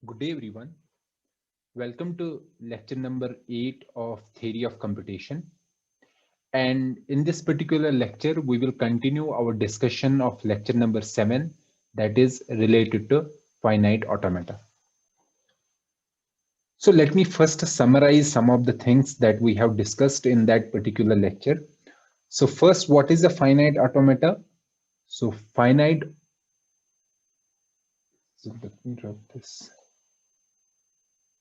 Good day, everyone. Welcome to lecture number 8 of Theory of Computation. And in this particular lecture, we will continue our discussion of lecture number 7, that is related to finite automata. So let me first summarize some of the things that we have discussed in that particular lecture. So first, what is a finite automata? So let me drop this.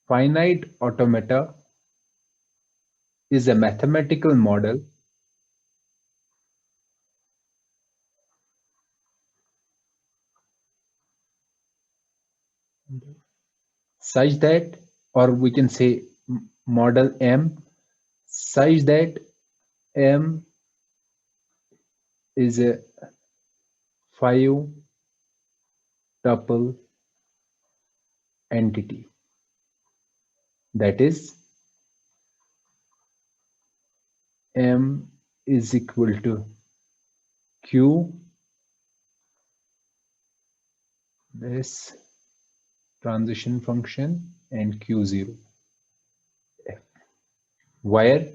Finite automata is a mathematical model such that, or we can say model M, such that M is a 5 tuple entity. That is, M is equal to Q, this transition function, and Q0, where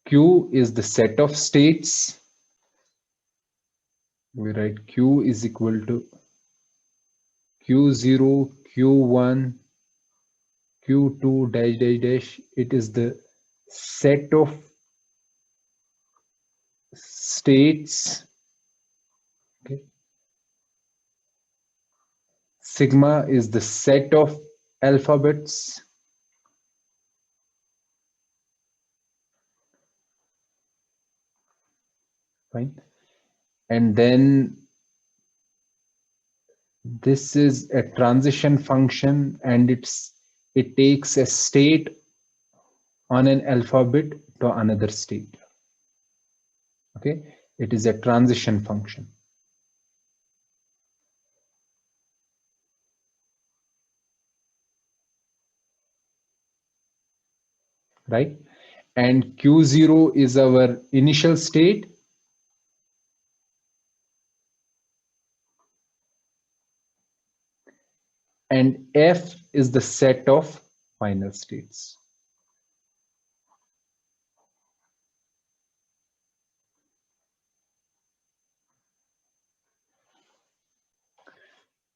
Q is the set of states. We write Q is equal to Q0, Q1, Q2 dash dash dash. It is the set of states. Okay. Sigma is the set of alphabets. Fine. And then this is a transition function, and it takes a state on an alphabet to another state. Okay, it is a transition function. Right? And Q0 is our initial state. And F is the set of final states.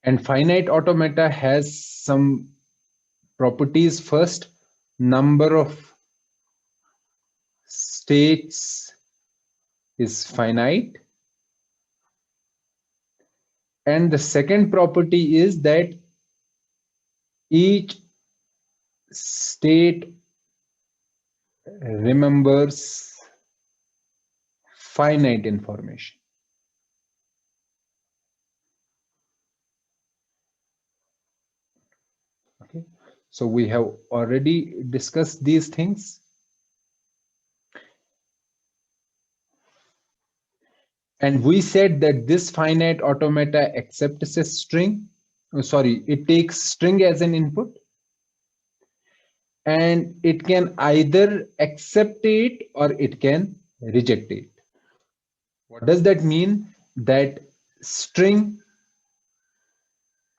And finite automata has some properties. First, number of states is finite. And the second property is that each state remembers finite information. Okay, so we have already discussed these things. And we said that this finite automata accepts a string. Oh, sorry, it takes string as an input. And it can either accept it or it can reject it. What does that mean? That string,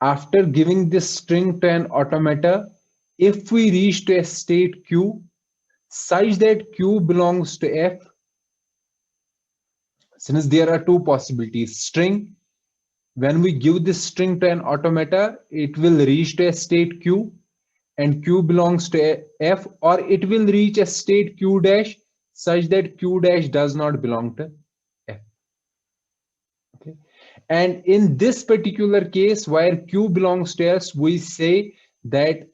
after giving this string to an automata, if we reach to a state Q such that Q belongs to F, since there are two possibilities, string, when we give this string to an automata, it will reach to a state Q and Q belongs to F, or it will reach a state Q dash such that Q dash does not belong to F. Okay. And in this particular case, where Q belongs to S, we say that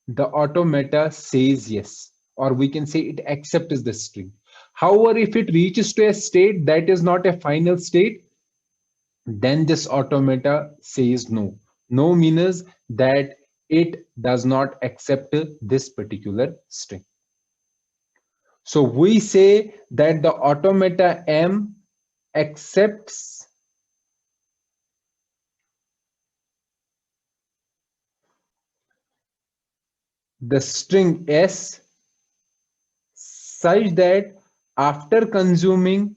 the automata says yes, or we can say it accepts the string. However, if it reaches to a state that is not a final state, then this automata says no. No means that it does not accept this particular string. So we say that the automata M accepts the string S such that after consuming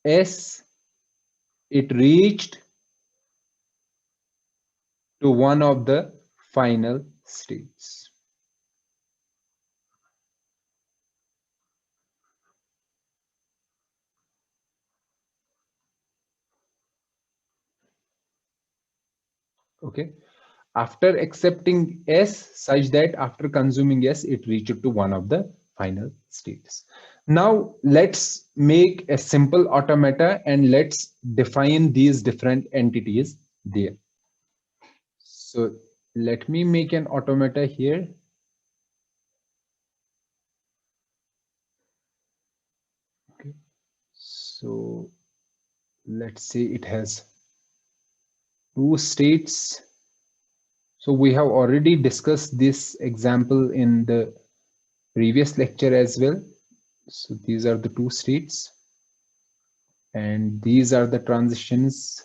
S, it reached to one of the final states. Okay. After accepting S, such that after consuming S, it reached to one of the final states. Now let's make a simple automata and let's define these different entities there. So let me make an automata here. Okay. So let's say it has two states. So we have already discussed this example in the previous lecture as well. So these are the two states and these are the transitions.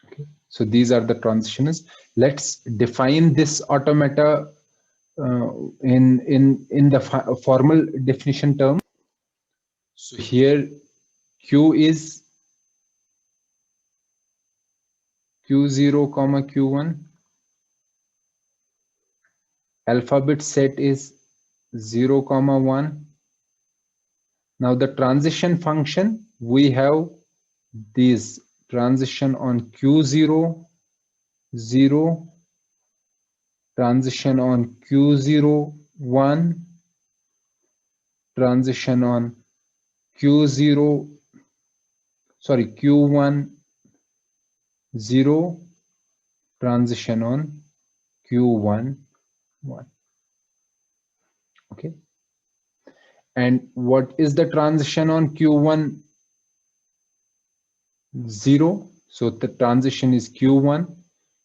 Okay. So these are the transitions. Let's define this automata in the formal definition term. So here Q is Q0 comma Q1. Alphabet set is 0 comma 1. Now the transition function, we have these transition on Q0, 0, transition on Q0, 1, transition on Q0, sorry, Q1, 0, transition on Q1, 1. Okay. And what is the transition on Q1, 0? So the transition is Q1.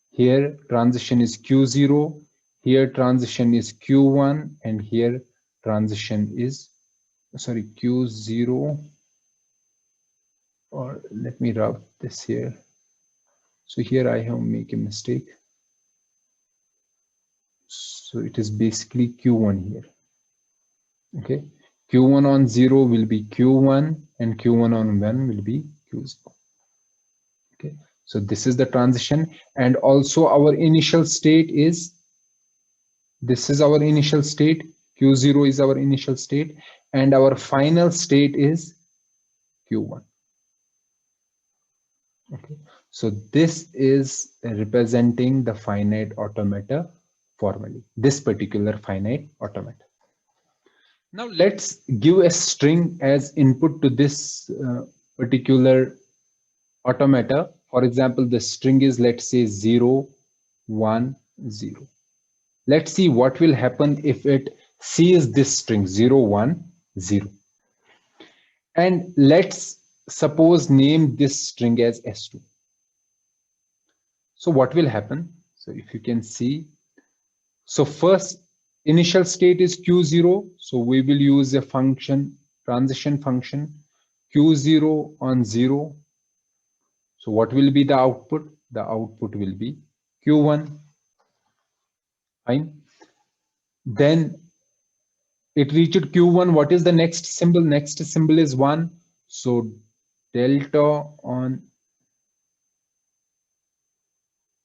Here transition is Q0. Here transition is Q1. And here transition is, sorry, Q0. Or let me rub this here. So here I have make a mistake. So it is basically Q1 here. Okay. Q1 on 0 will be Q1 and Q1 on 1 will be Q0. Okay. So this is the transition, and also our initial state is, this is our initial state, Q0 is our initial state, and our final state is Q1. Okay. So this is representing the finite automata formally, this particular finite automata. Now let's give a string as input to this particular automata. For example, the string is, let's say, 0, 1, 0. Let's see what will happen if it sees this string 0, 1, 0. And let's suppose name this string as S2. So what will happen? So if you can see, so first initial state is Q0. So we will use a function, transition function, Q0 on 0. So what will be the output? The output will be Q1. Fine. Then it reached Q1. What is the next symbol? Next symbol is 1. So delta on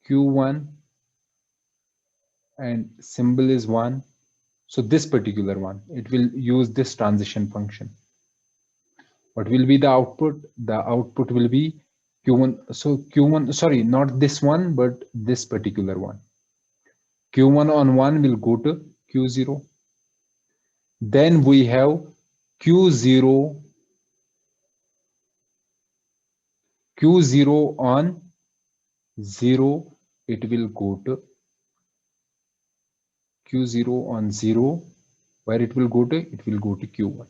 Q1 and symbol is 1. So this particular one, it will use this transition function. What will be the output? The output will be Q1. So Q1, sorry, not this one, but this particular one. Q1 on 1 will go to Q0. Then we have Q0, Q0 on 0, it will go to Q0 on 0, where it will go to? It will go to Q1.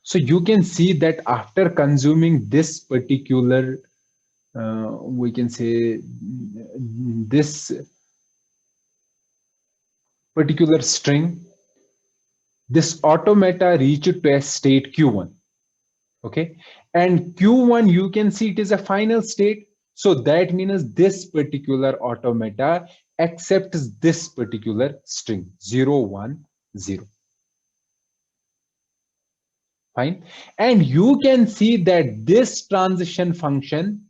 So you can see that after consuming this particular, we can say this particular string, this automata reached to a state Q1. Okay, and Q1, you can see it is a final state. So that means this particular automata accepts this particular string 0, 1, 0. Fine. And you can see that this transition function,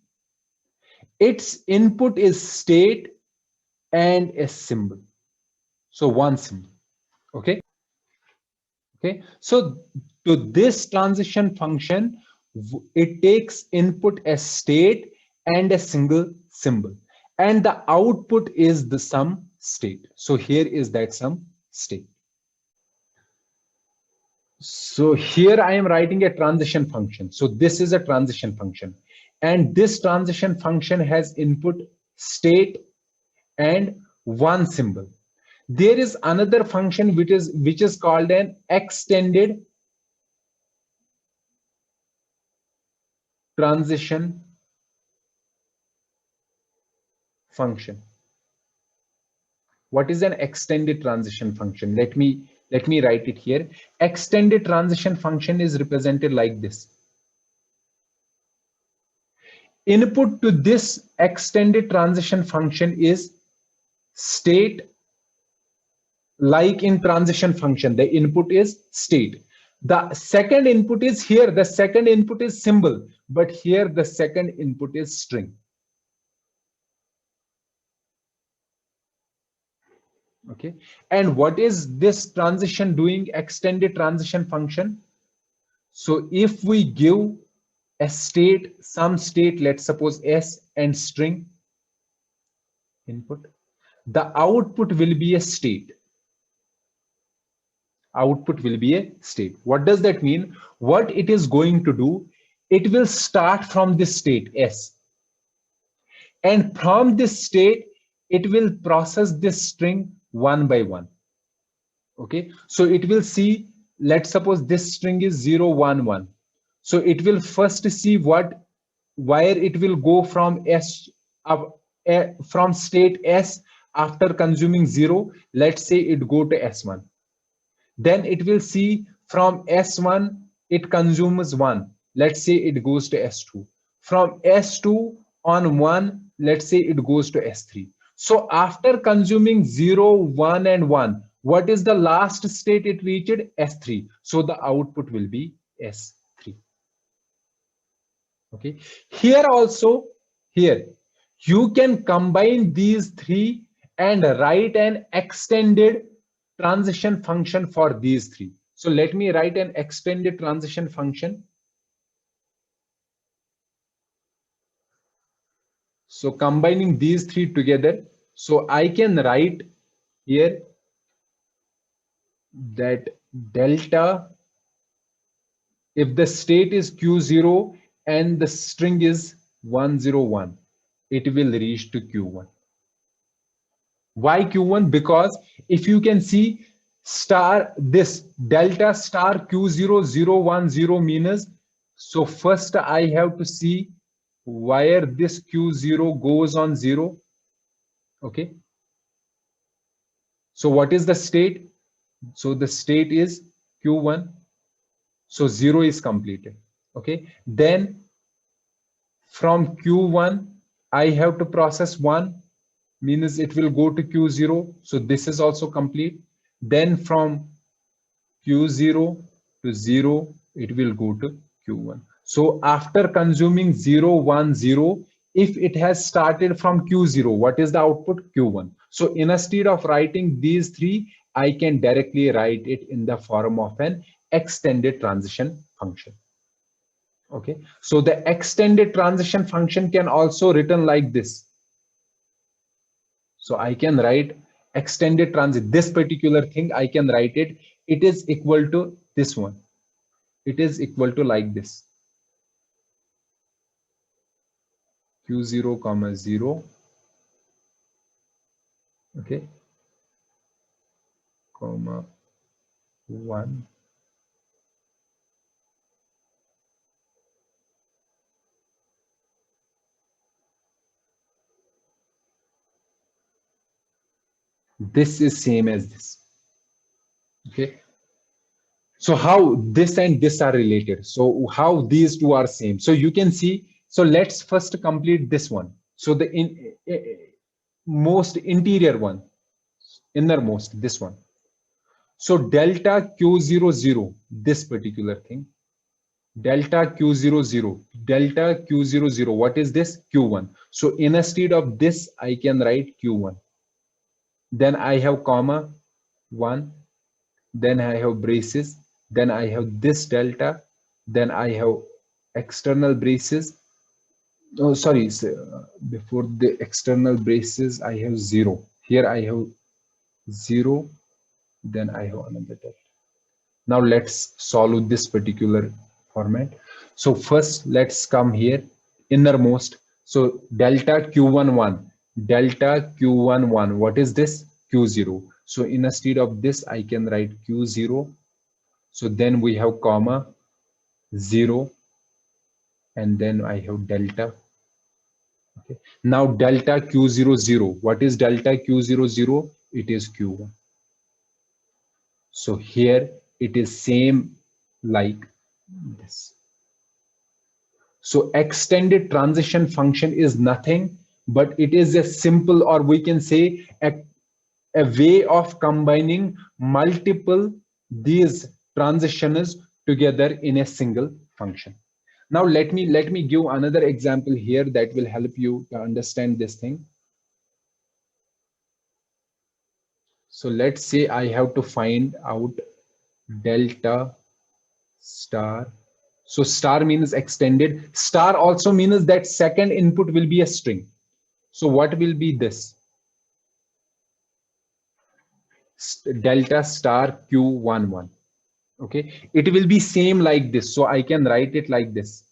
its input is state and a symbol. So one symbol. Okay. Okay. So to this transition function, it takes input as state and a single symbol. And the output is the sum state. So here is that sum state. So here I am writing a transition function. So this is a transition function. And this transition function has input state and one symbol. There is another function which is called an extended transition function. What is an extended transition function? Let me write it here. Extended transition function is represented like this. Input to this extended transition function is state. Like in transition function, the input is state. The second input is here, the second input is symbol, but here the second input is string. Okay, and what is this transition doing, extended transition function? So if we give a state, some state, let's suppose s and string input, the output will be a state. Output will be a state. What does that mean? What it is going to do, it will start from this state s, and from this state it will process this string one by one. Okay, so it will see, let's suppose this string is 0, 1, 1. So it will first see where it will go from s up, from state s. After consuming 0, let's say it go to s1. Then it will see from s1 it consumes 1. Let's say it goes to s2. From s2 on 1, let's say it goes to s3. So after consuming 0, 1, and 1, what is the last state it reached? S3. So the output will be S3. Okay. Here also, here, you can combine these three and write an extended transition function for these three. So let me write an extended transition function. So combining these three together, so I can write here that delta, if the state is Q0 and the string is 101, it will reach to Q1. Why Q1? Because if you can see star, this delta star Q0010 means, so first I have to see where this Q0 goes on 0. Okay. So what is the state? So the state is Q1. So 0 is completed. Okay. Then from Q1, I have to process 1, means it will go to Q0. So this is also complete. Then from Q0 to 0, it will go to Q1. So after consuming 0, 1, 0, if it has started from Q0, what is the output? Q1. So instead of writing these three, I can directly write it in the form of an extended transition function. Okay, so the extended transition function can also written like this. So I can write extended transit, this particular thing, I can write it. It is equal to this one. It is equal to like this. Q0 comma 0. Okay. Comma 1. This is same as this. Okay. So how this and this are related? So how these two are same? So you can see. So let's first complete this one. So the most interior one, innermost, this one. So delta Q00, this particular thing, delta Q00, delta Q00. What is this? Q1. So instead of this, I can write Q1. Then I have comma 1. Then I have braces. Then I have this delta. Then I have external braces. Oh, sorry. Before the external braces, I have 0. Here I have 0. Then I have another delta. Now let's solve this particular format. So first let's come here, innermost. So delta Q11, delta Q11, what is this? Q0. So instead of this, I can write Q0. So then we have comma 0, and then I have delta. Okay. Now delta Q00, what is delta Q00? It is Q1. So here it is same like this. So extended transition function is nothing, but it is a simple, or we can say a way of combining multiple these transitions together in a single function. Now let me give another example here that will help you to understand this thing. So let's say I have to find out delta star. So star means extended. Star also means that second input will be a string. So what will be this? Delta star Q11. Okay, it will be same like this. So I can write it like this.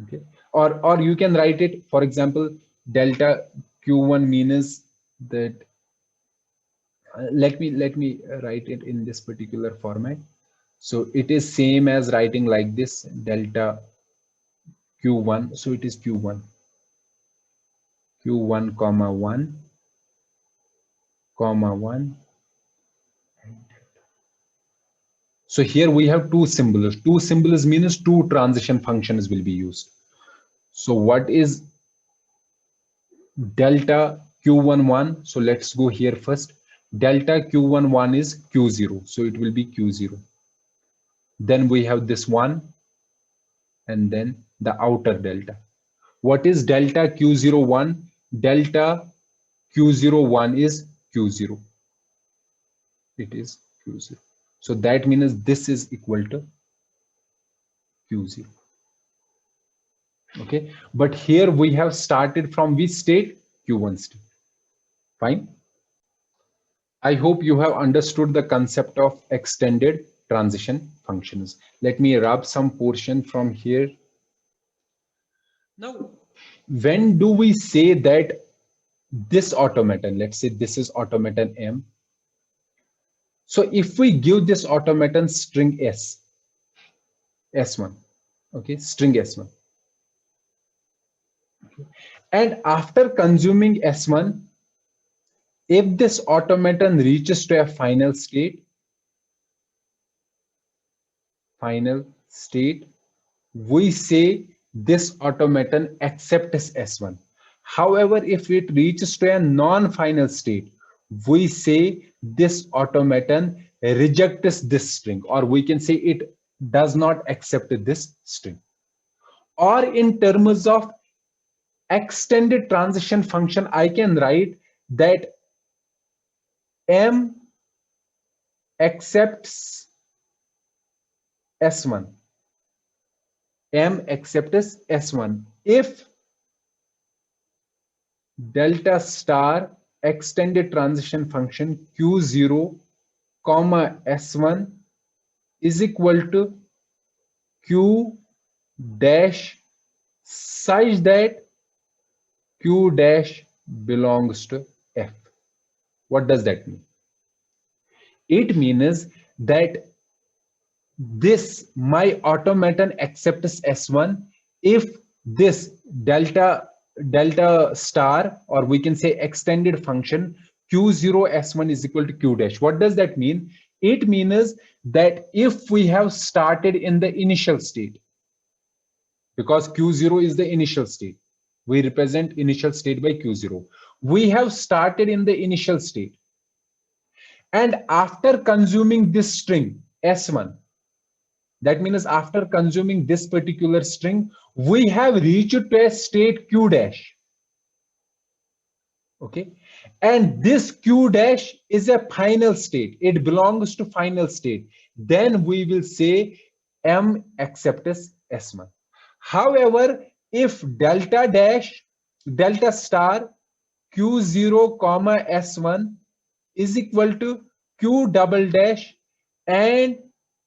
Okay, or you can write it, for example, delta Q1 means that let me write it in this particular format. So it is same as writing like this, delta Q1. So it is Q1, Q1 comma 1 comma 1. So here we have two symbols. Two symbols means two transition functions will be used. So what is delta Q11? So let's go here first. Delta Q11 is Q0. So it will be Q0. Then we have this one, and then the outer delta. What is delta Q01? Delta Q01 is Q0. It is Q0. So that means this is equal to Q0. Okay, but here we have started from which state? Q1 state. Fine. I hope you have understood the concept of extended transition functions. Let me rub some portion from here. Now, when do we say that this automaton, let's say this is automaton M. So if we give this automaton string S1, okay, string S1. Okay. And after consuming S1, if this automaton reaches to a final state, we say this automaton accepts S1. However, if it reaches to a non-final state, we say this automaton rejects this string, or we can say it does not accept this string. Or in terms of extended transition function, I can write that M accepts S1. M accepts S1 if delta star extended transition function Q0 comma S1 is equal to Q dash such that Q dash belongs to F. What does that mean? It means that this my automaton accepts S1 if this delta star, or we can say extended function Q0 S1 is equal to Q dash. What does that mean? It means that if we have started in the initial state, because Q0 is the initial state, we represent initial state by Q0. We have started in the initial state. And after consuming this string S1, that means after consuming this particular string, we have reached to a state Q dash. Okay. And this Q dash is a final state. It belongs to final state. Then we will say M accepts S1. However, if delta dash, delta star Q0 comma S1 is equal to Q double dash and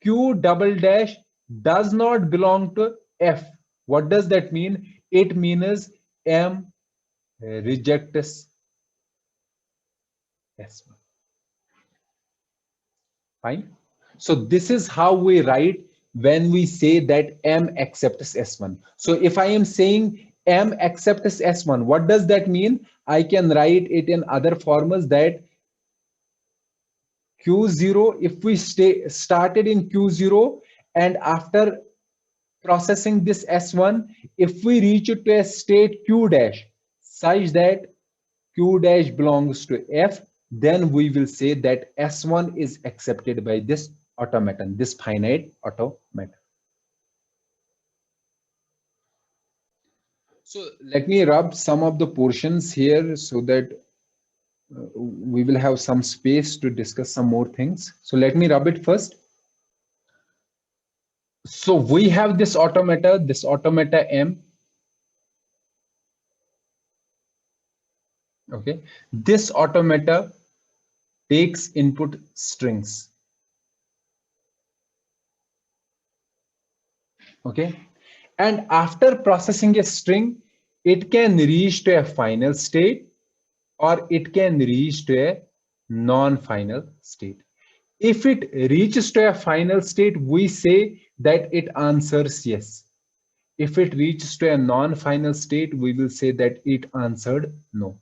Q double dash does not belong to F. What does that mean? It means M rejects S1. Fine. So this is how we write when we say that M accepts S1. So if I am saying M accepts S1, what does that mean? I can write it in other formulas that Q0, if we started in Q0 and after processing this S1, if we reach it to a state Q dash such that Q dash belongs to F, then we will say that S1 is accepted by this automaton, this finite automaton. So let me rub some of the portions here so that we will have some space to discuss some more things. So let me rub it first. So we have this automata M. Okay, this automata takes input strings. Okay, and after processing a string, it can reach to a final state or it can reach to a non-final state. If it reaches to a final state, we say that it answers yes. If it reaches to a non-final state, we will say that it answered no.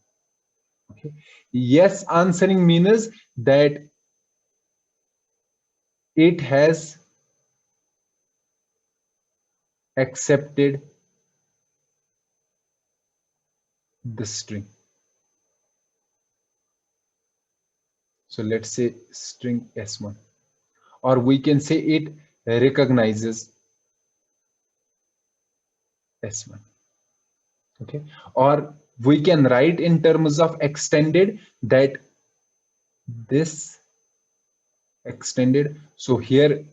Okay. Yes answering means that it has accepted the string. So let's say string S1, or we can say it recognizes S1. Okay, or we can write in terms of extended that this extended. So here,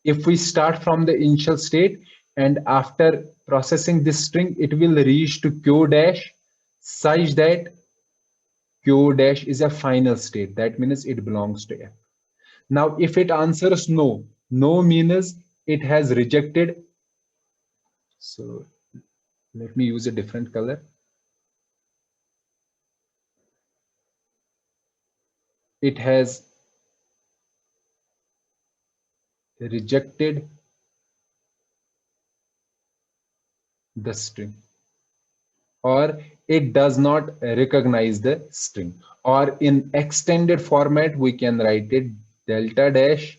if we start from the initial state and after processing this string, it will reach to Q dash such that Q dash is a final state. That means it belongs to F. Now, if it answers no, no means it has rejected. So let me use a different color. It has rejected the string, or it does not recognize the string, or in extended format we can write it delta dash.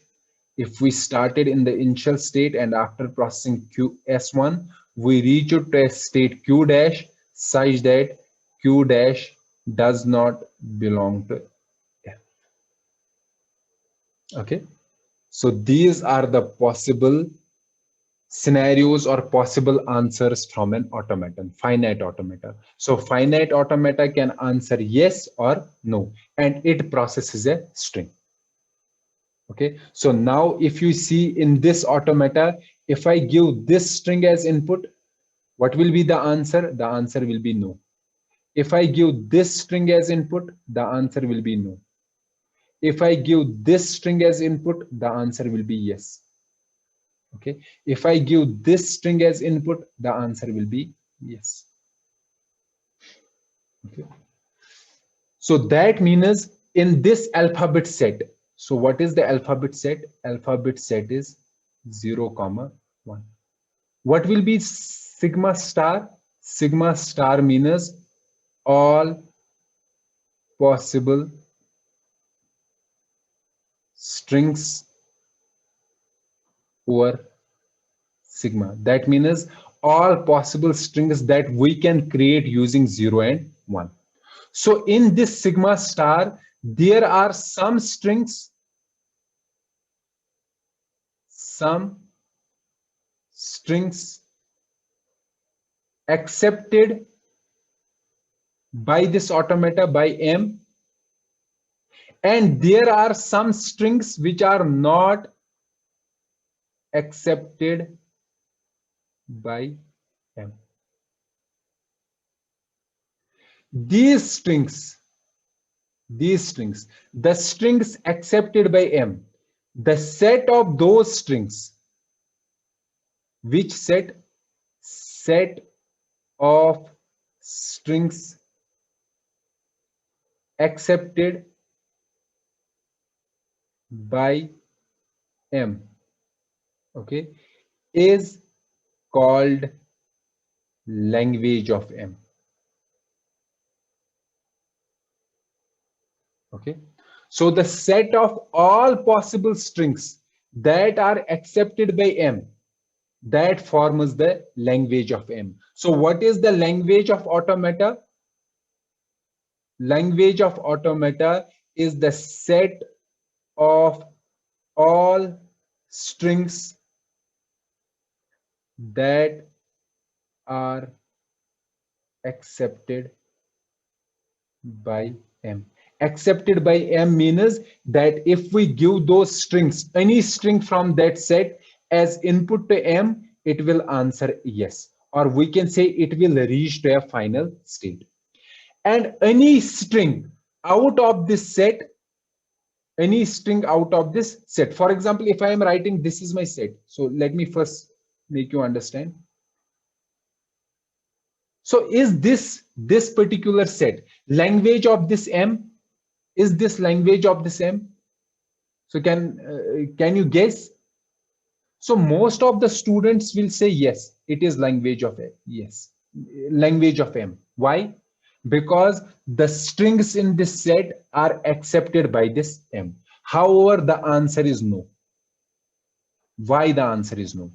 If we started in the initial state and after processing S1, we reach to a state Q dash such that Q dash does not belong to F. Okay, so these are the possible scenarios or possible answers from an automaton, finite automata. So finite automata can answer yes or no, and it processes a string. Okay, so now if you see in this automata, if I give this string as input, what will be the answer? The answer will be no. If I give this string as input, the answer will be no. If I give this string as input, the answer will be yes. Okay, if I give this string as input, the answer will be yes. Okay, so that means in this alphabet set, so what is the alphabet set? Alphabet set is 0, 1. What will be sigma star? Sigma star means all possible strings over sigma. That means all possible strings that we can create using 0 and 1. So in this sigma star, there are some strings, accepted by this automata by M, and there are some strings which are not accepted by M. These strings, the strings accepted by M, the set of those strings, which set of strings accepted by M, okay, is called language of M. Okay, so the set of all possible strings that are accepted by M, that forms the language of M. So what is the language of automata? Language of automata is the set of all strings that are accepted by M. Accepted by M means that if we give those strings, any string from that set as input to M, it will answer yes. Or we can say it will reach to a final state. And any string out of this set, for example, if I am writing this is my set, so let me first make you understand. So is this particular set language of this M? Is this language of this M? So can you guess? So most of the students will say yes, it is language of M. Yes, language of M. Why? Because the strings in this set are accepted by this M. However, the answer is no. Why the answer is no?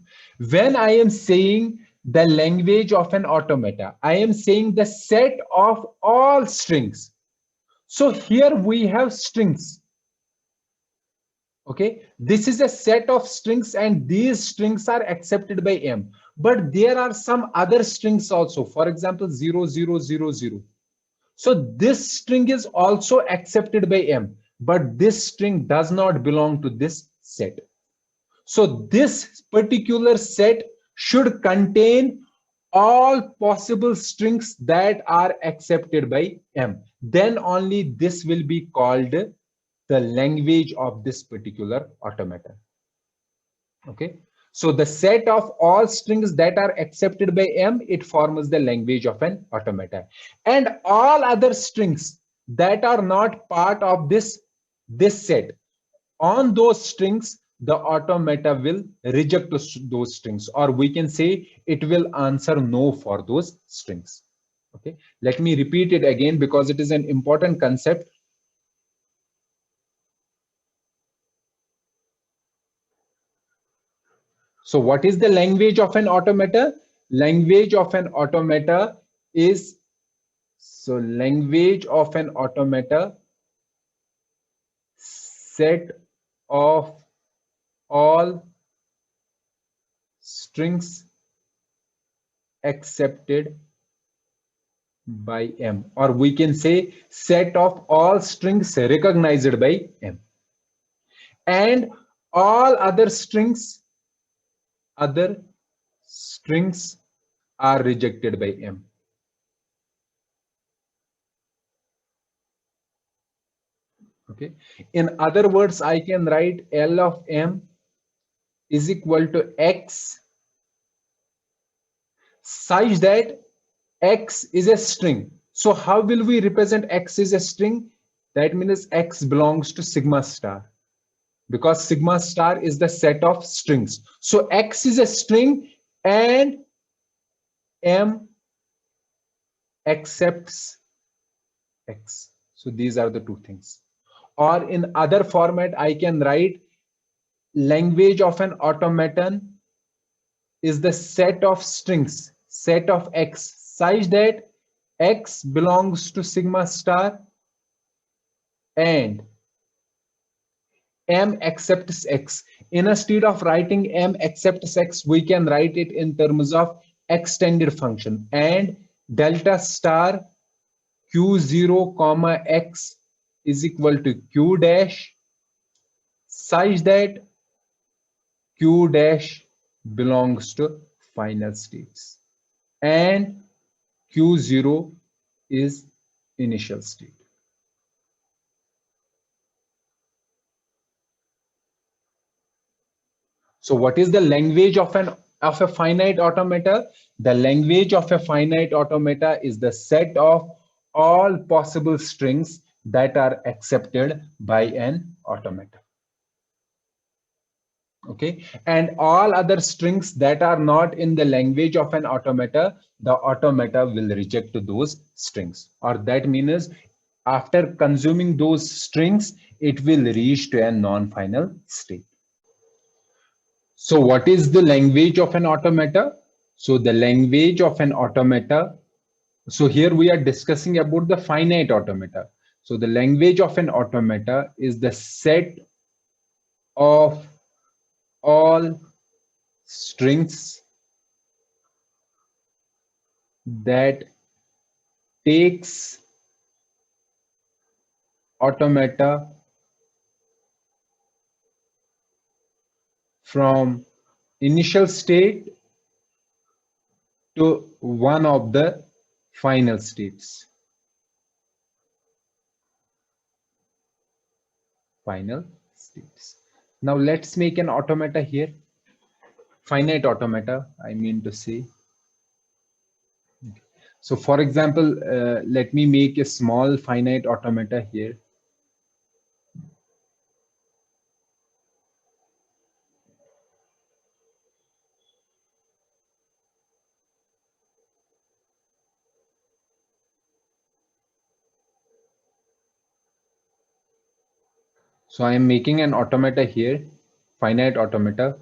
When I am saying the language of an automata, I am saying the set of all strings. So here we have strings. Okay, this is a set of strings and these strings are accepted by M. But there are some other strings also. For example, 0, 0, 0, 0. So this string is also accepted by M, but this string does not belong to this set. So this particular set should contain all possible strings that are accepted by M. Then only this will be called the language of this particular automata. Okay. So the set of all strings that are accepted by M, it forms the language of an automata. And all other strings that are not part of this set, on those strings, the automata will reject those strings, or we can say it will answer no for those strings. Okay, let me repeat it again because it is an important concept. So what is the language of an automata? Language of an automata is, so language of an automata, set of all strings accepted by M, or we can say set of all strings recognized by M, and all other strings are rejected by M. Okay, in other words, I can write L of M is equal to X such that X is a string. So how will we represent X is a string? That means X belongs to sigma star, because sigma star is the set of strings. So X is a string and M accepts X. So these are the two things. or in other format, I can write language of an automaton is the set of strings, set of X, such that X belongs to sigma star and M accepts X. Instead of writing M accepts X, we can write it in terms of extended function and delta star Q0 comma X is equal to Q dash such that Q dash belongs to final states and Q0 is initial state. So what is the language of a finite automata? The language of a finite automata is the set of all possible strings that are accepted by an automata. Okay, and all other strings that are not in the language of an automata, the automata will reject those strings, or that means after consuming those strings, it will reach to a non-final state. So what is the language of an automata? So the language of an automata, so here we are discussing about the finite automata. So the language of an automata is the set of all strings that takes automata from initial state to one of the final states. Final states. Now let's make an automata here. Finite automata, I mean to say. So for example, let me make a small finite automata here. So I am making an automata here, finite automata.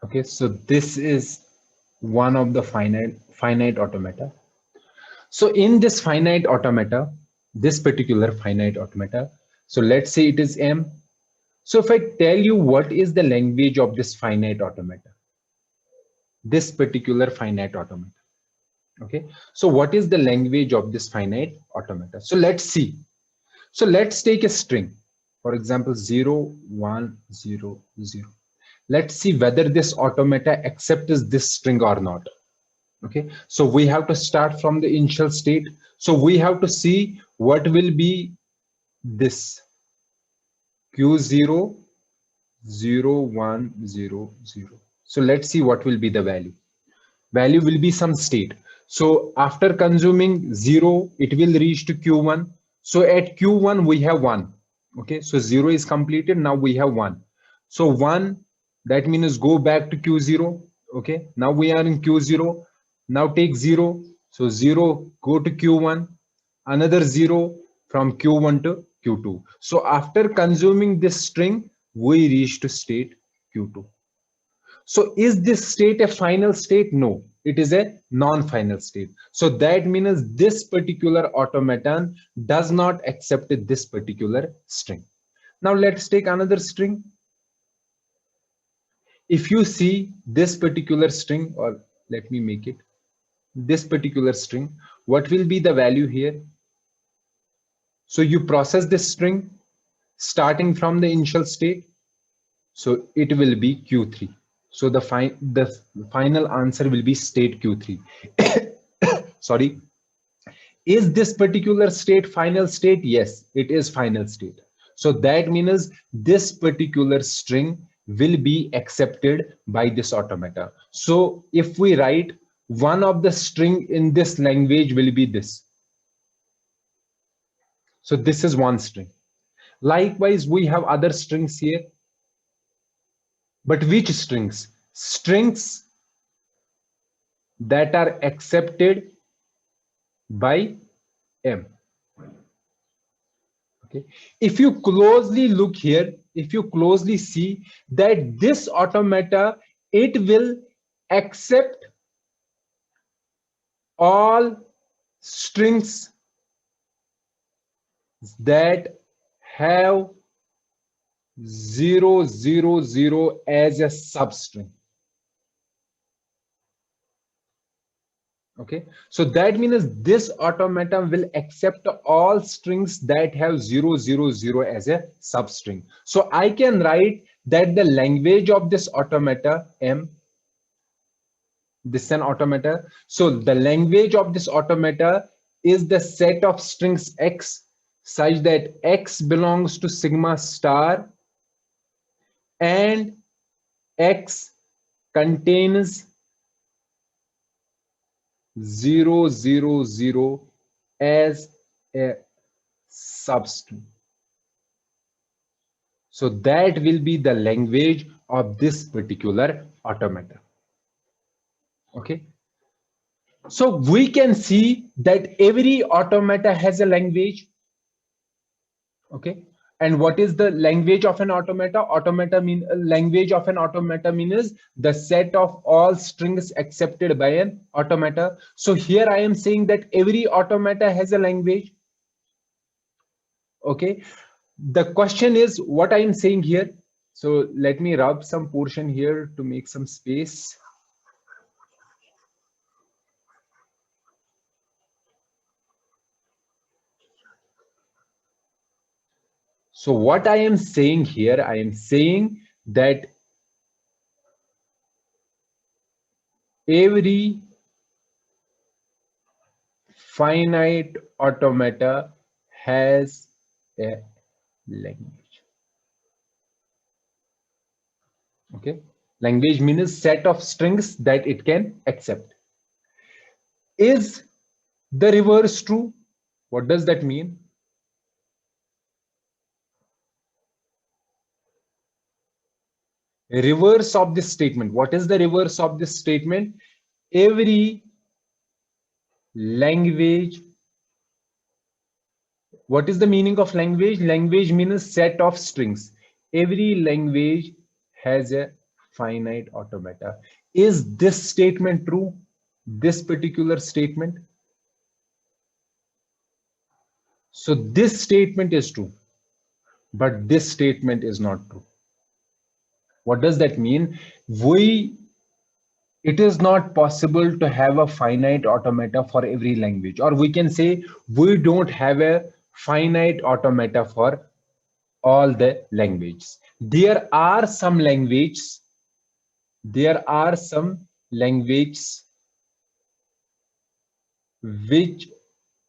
Okay, so this is one of the finite automata. So in this finite automata, this particular finite automata, so let's say it is M. So if I tell you what is the language of this finite automata, this particular finite automata, okay, so what is the language of this finite automata? So let's see. So let's take a string, for example, 0, 1, 0, 0. Let's see whether this automata accepts this string or not. Okay, so we have to start from the initial state. So we have to see what will be this Q0, 0, 1, 0, 0. So let's see what will be the value. Value will be some state. So after consuming 0, it will reach to Q1. So at Q1, we have 1. Okay, so 0 is completed. Now we have 1. So 1, that means go back to Q0. Okay, now we are in Q0. Now take 0. So 0, go to Q1. Another 0 from Q1 to Q2. So after consuming this string, we reach to state Q2. So is this state a final state? No, it is a non-final state. So that means this particular automaton does not accept this particular string. Now let's take another string. If you see this particular string, or let me make it. this particular string, what will be the value here? So you process this string starting from the initial state, so it will be Q3. So the final answer will be state Q3. Sorry. Is this particular state final state? Yes, it is final state. So that means this particular string will be accepted by this automata. So if we write one of the string in this language will be this. So this is one string. Likewise, we have other strings here. But which strings? Strings that are accepted by M. Okay. If you closely look here, if you closely see that this automata, it will accept all strings that have 000 as a substring. Okay, so that means this automata will accept all strings that have 000 as a substring. So I can write that the language of this automata M, this is an automata. So the language of this automata is the set of strings X such that X belongs to sigma star and X contains 000 as a substring. So that will be the language of this particular automata. Okay. So we can see that every automata has a language. Okay. And what is the language of an automata? Language of an automata means the set of all strings accepted by an automata. So here I am saying that every automata has a language. Okay. The question is what I am saying here. So let me rub some portion here to make some space. So what I am saying here, I am saying that every finite automata has a language. Okay, language means set of strings that it can accept. Is the reverse true? What does that mean? Reverse of this statement. What is the reverse of this statement? Every language. What is the meaning of language? Language means set of strings. Every language has a finite automata. Is this statement true? This particular statement? So this statement is true, but this statement is not true. What does that mean? It is not possible to have a finite automata for every language, or we can say we don't have a finite automata for all the languages. There are some languages which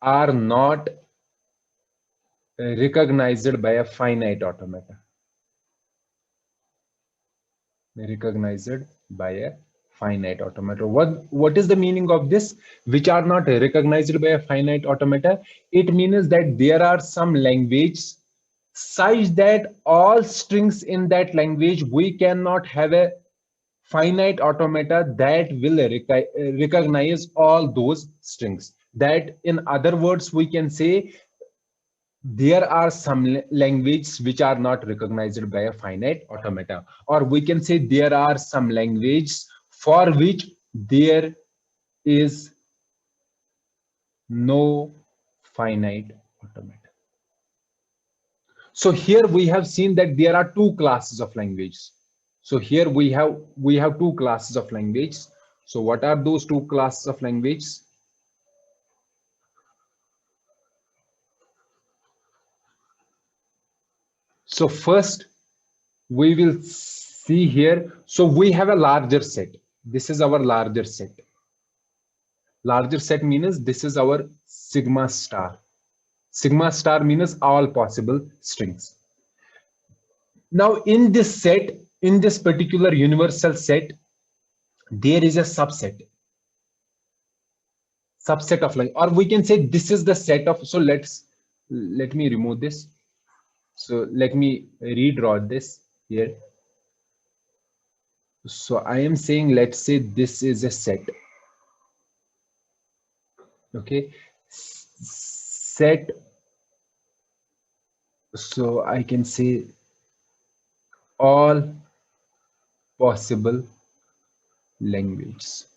are not recognized by a finite automata. Recognized by a finite automata. What is the meaning of this? Which are not recognized by a finite automata? It means that there are some languages such that all strings in that language we cannot have a finite automata that will recognize all those strings. That in other words, we can say there are some languages which are not recognized by a finite automata, or we can say there are some languages for which there is no finite automata. So here we have seen that there are two classes of languages. So here we have two classes of languages. So what are those two classes of language? So first we will see here. So we have a larger set. This is our larger set. Larger set means this is our sigma star. Sigma star means all possible strings. Now in this set, in this particular universal set, there is a subset of like, or we can say this is the set of, so let me remove this. So let me redraw this here. So I am saying, let's say this is a set. Okay. Set. So I can say all possible languages.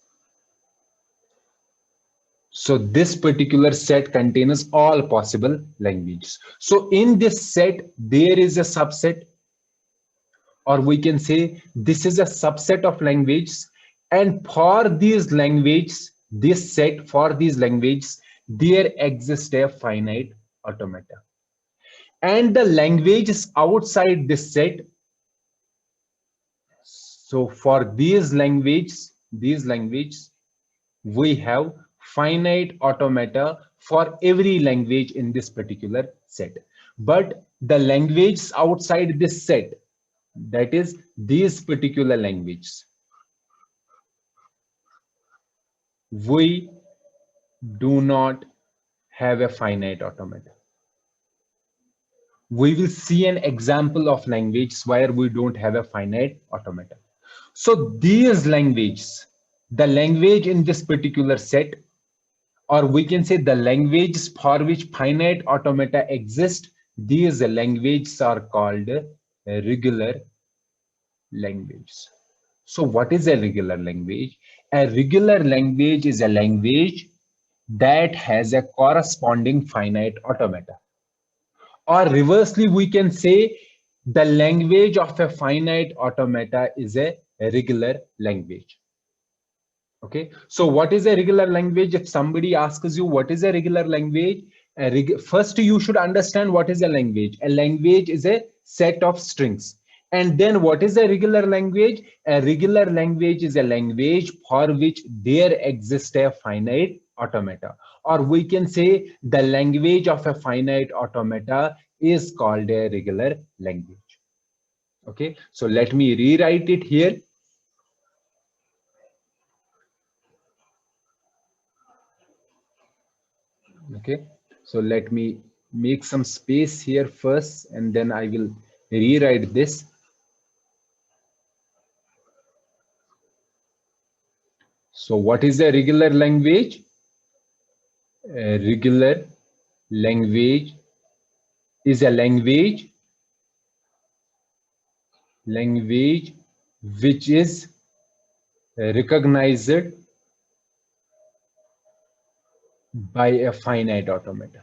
So this particular set contains all possible languages. So in this set, there is a subset, or we can say this is a subset of languages. And for these languages, this set for these languages, there exists a finite automata. And the languages outside this set, so for these languages, we have finite automata for every language in this particular set. But the languages outside this set, that is these particular languages, we do not have a finite automata. We will see an example of languages where we don't have a finite automata. So these languages, the language in this particular set, or we can say the languages for which finite automata exist, these languages are called regular languages. So what is a regular language? A regular language is a language that has a corresponding finite automata. Or reversely, we can say the language of a finite automata is a regular language. Okay, so what is a regular language? If somebody asks you what is a regular language, first you should understand what is a language. A language is a set of strings. And then what is a regular language? A regular language is a language for which there exists a finite automata. Or we can say the language of a finite automata is called a regular language. Okay, so let me rewrite it here. Okay, so let me make some space here first, and then I will rewrite this. So what is a regular language? A regular language is a language which is recognized by a finite automata.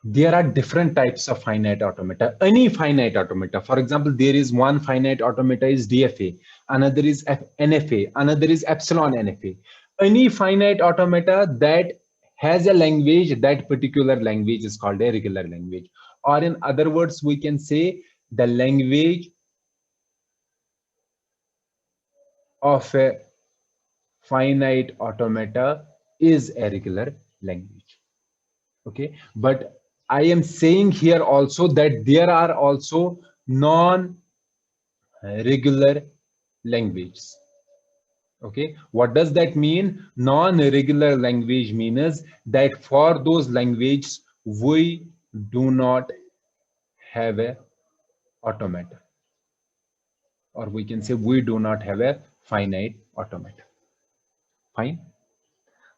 There are different types of finite automata. Any finite automata, for example, there is one finite automata is DFA, another is NFA, another is epsilon NFA. Any finite automata that has a language, that particular language is called a regular language. Or in other words, we can say the language of a finite automata is a regular language. Okay, but I am saying here also that there are also non-regular languages. Okay, what does that mean? Non-regular language means that for those languages we do not have a automata, or we can say we do not have a finite automata. Fine.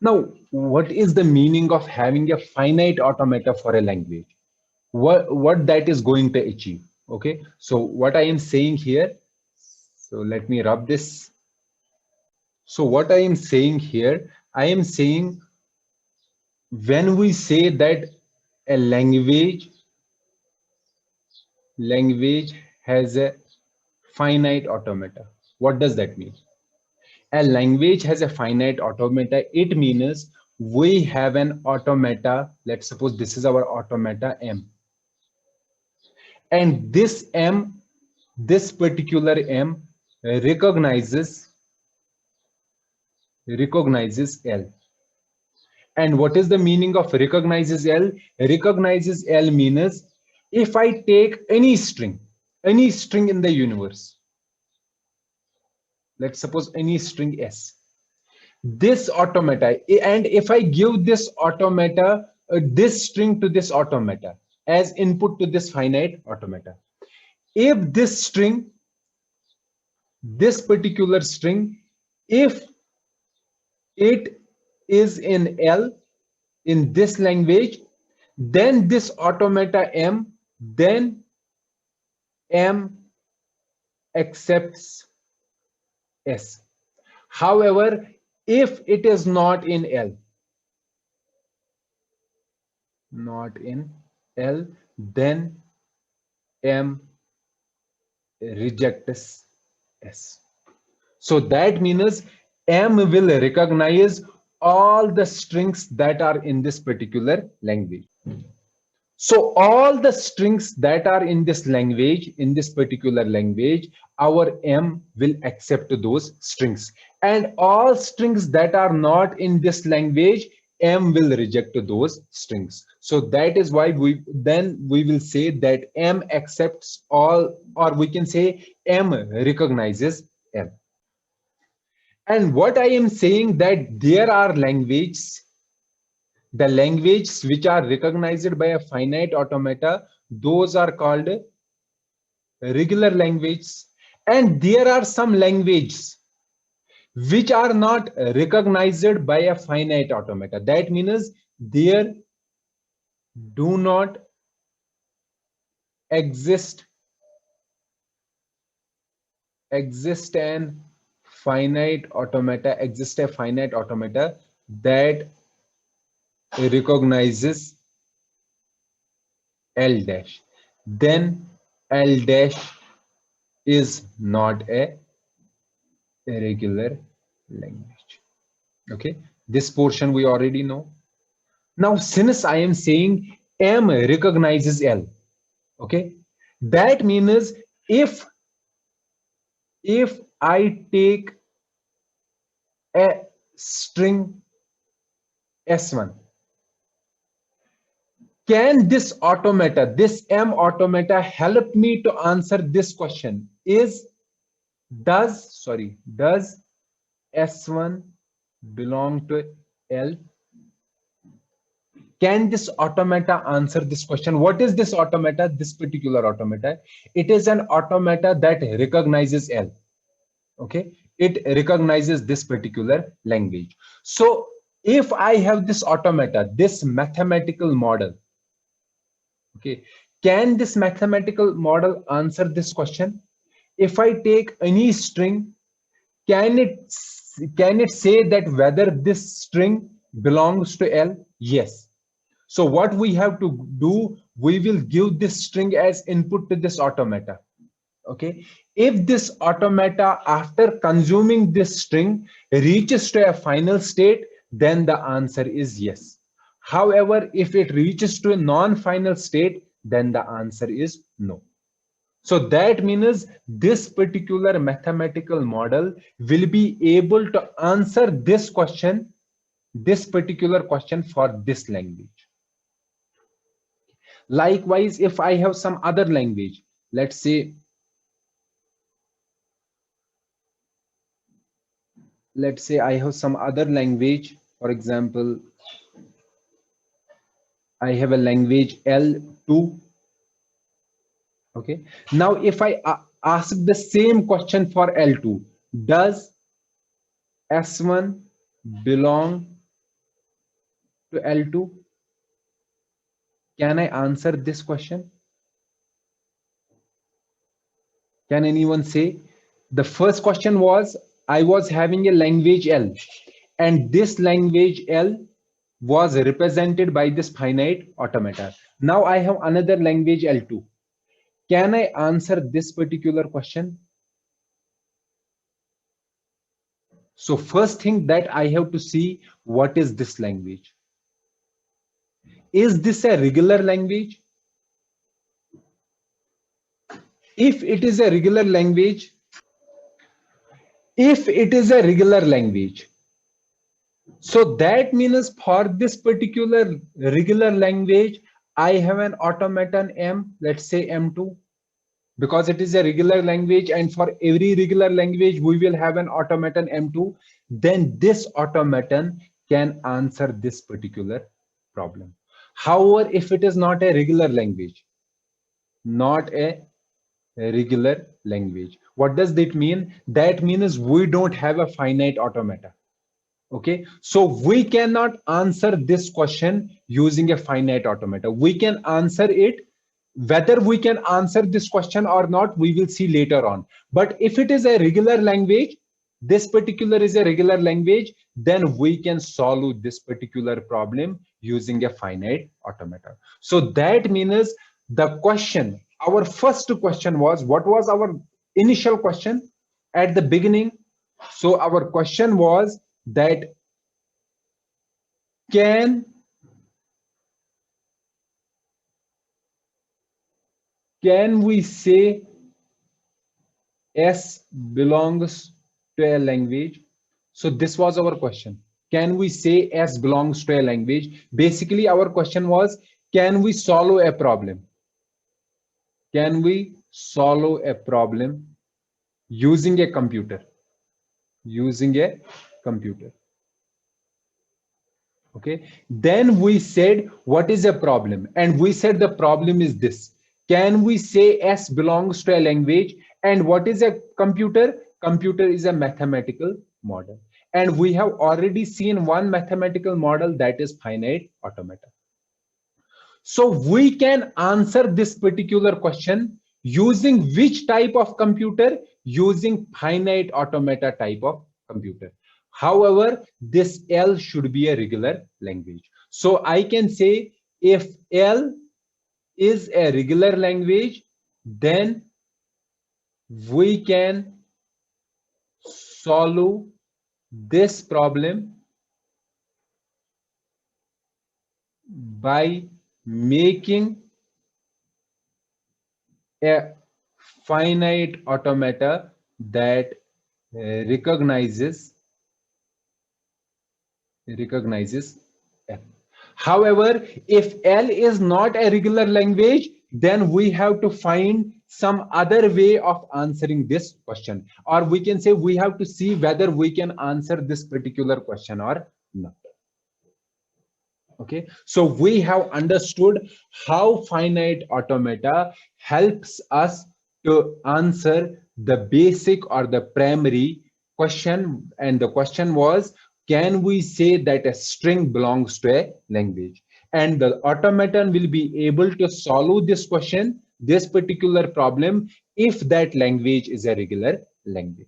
Now, what is the meaning of having a finite automata for a language? What that is going to achieve? Okay, so what I am saying here, so let me rub this. So what I am saying here, I am saying when we say that a language has a finite automata, what does that mean? a language has a finite automata, it means we have an automata. Let's suppose this is our automata M, and this particular M recognizes L. And what is the meaning of recognizes L? Recognizes L means if I take any string in the universe, let's suppose any string S, this automata, and if I give this automata, this string to this automata as input to this finite automata, if this particular string, if it is in L in this language, then this automata M, then M accepts S. However, if it is not in L, then M rejects S. So that means M will recognize all the strings that are in this particular language. So all the strings that are in this language, in this particular language, our M will accept those strings. And all strings that are not in this language, M will reject those strings. So that is why we will say that M accepts all, or we can say M recognizes M. And what I am saying that there are languages, the languages which are recognized by a finite automata, those are called regular languages. And there are some languages which are not recognized by a finite automata. That means there do not exist an finite automata, exist a finite automata that recognizes L dash. Then L dash is not a regular language. Okay, this portion we already know. Now, since I am saying M recognizes L, okay, that means if I take a string S1, can this automata, this M automata, help me to answer this question? Does S1 belong to L? Can this automata answer this question? What is this automata? This particular automata, it is an automata that recognizes L. Okay, it recognizes this particular language. So if I have this automata, this mathematical model, okay, can this mathematical model answer this question? If I take any string, can it say that whether this string belongs to L? Yes. So what we have to do, we will give this string as input to this automata. Okay, if this automata after consuming this string reaches to a final state, then the answer is yes. However, if it reaches to a non-final state, then the answer is no. So that means this particular mathematical model will be able to answer this question, this particular question for this language. Likewise, if I have some other language, let's say I have some other language, for example, I have a language L2. Okay. Now, if I ask the same question for L2, does S1 belong to L2? Can I answer this question? Can anyone say? The first question was, I was having a language L, and this language L was represented by this finite automata. Now I have another language L2. Can I answer this particular question? So first thing that I have to see, what is this language? Is this a regular language? If it is a regular language, if it is a regular language, so that means for this particular regular language, I have an automaton M, let's say M2, because it is a regular language, and for every regular language we will have an automaton M2. Then this automaton can answer this particular problem. However, if it is not a regular language, not a regular language, what does that mean? That means we don't have a finite automata. Okay, so we cannot answer this question using a finite automata. We can answer it. Whether we can answer this question or not, we will see later on. But if it is a regular language, this particular is a regular language, then we can solve this particular problem using a finite automata. So that means the question, our first question was, what was our initial question at the beginning? So our question was that can we say S belongs to a language? So this was our question. Can we say S belongs to a language? Basically, our question was, can we solve a problem? Can we solve a problem using a computer? Using a computer. Okay, then we said what is a problem, and we said the problem is this: can we say S belongs to a language? And what is a computer? Computer is a mathematical model, and we have already seen one mathematical model, that is finite automata. So we can answer this particular question using which type of computer? Using finite automata type of computer. However, this L should be a regular language. So I can say if L is a regular language, then we can solve this problem by making a finite automata that recognizes F. However, if L is not a regular language, then we have to find some other way of answering this question, or we can say we have to see whether we can answer this particular question or not. Okay, so we have understood how finite automata helps us to answer the basic or the primary question, and the question was, can we say that a string belongs to a language? And the automaton will be able to solve this question, this particular problem, if that language is a regular language.